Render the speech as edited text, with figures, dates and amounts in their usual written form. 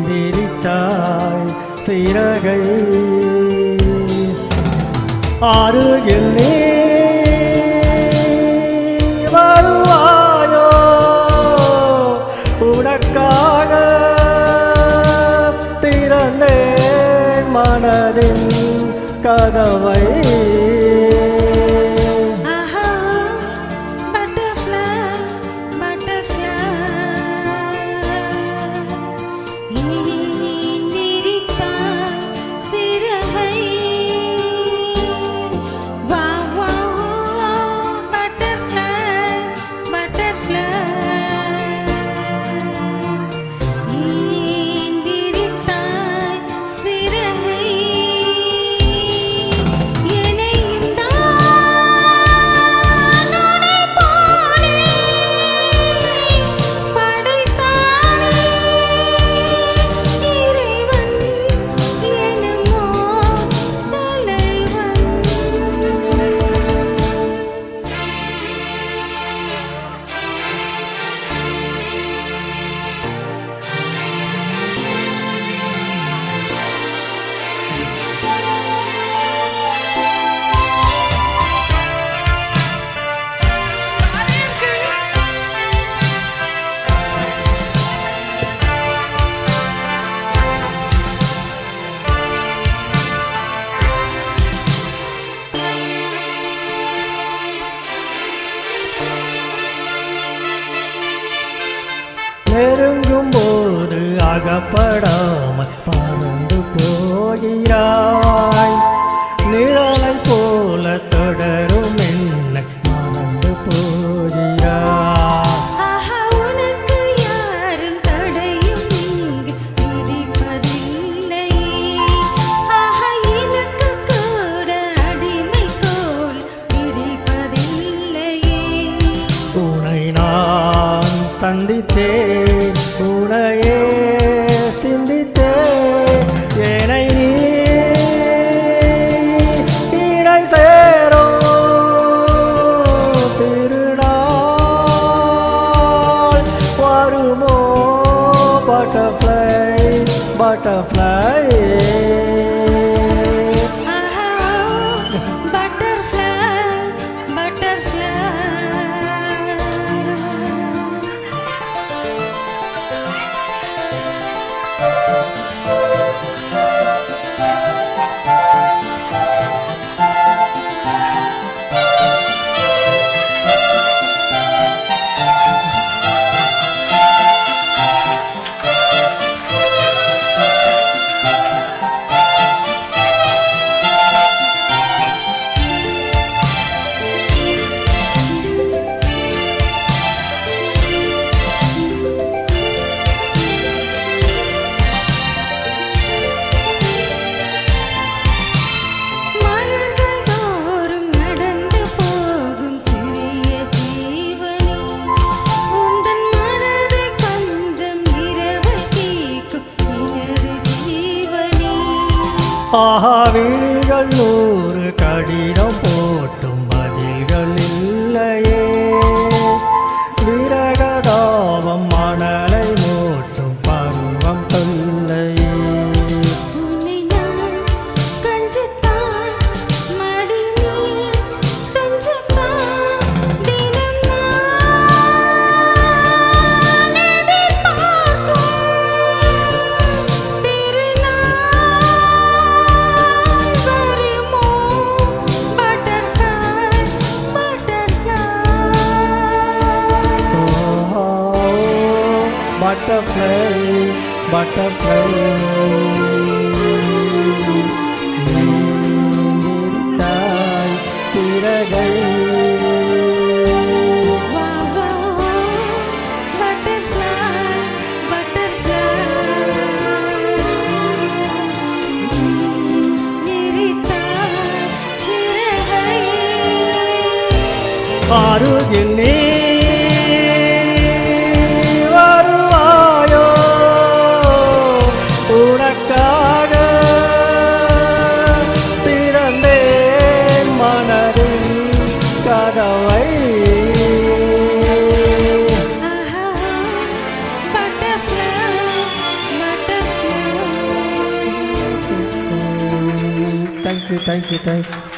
விரித்தாய் சிறகை அருகில் நீ வருவாயோ உனக்காக திறந்தேன் மனதின் கதவை நெருங்கும் போது அகப்படாமல் பறந்து போகிறாய் நிழலை போல தொடரும் என்னை மறந்து போகிறாய் உன்னை நான் சந்தித்தேன் உனையே சிந்தித்தேன் என்னை நீ இணை சேரும் திருநாள் வருமோ பட்டர்ஃப்ளை பட்டர்ஃப்ளை விழிகள் 100 கடிதம் போட்டும் பதில்கள் இல்லையே விரகதாபம் மணலை மூட்டும் பருவம் தொல்லையே butterfly, butterfly. நீரித்தாய் சிறகை அருகில் நீ வருவாயோ உனக்காக திறந்தேன் மனதின் கதவை தேங்க்யூ தேங்க்யூ தேங்க்யூ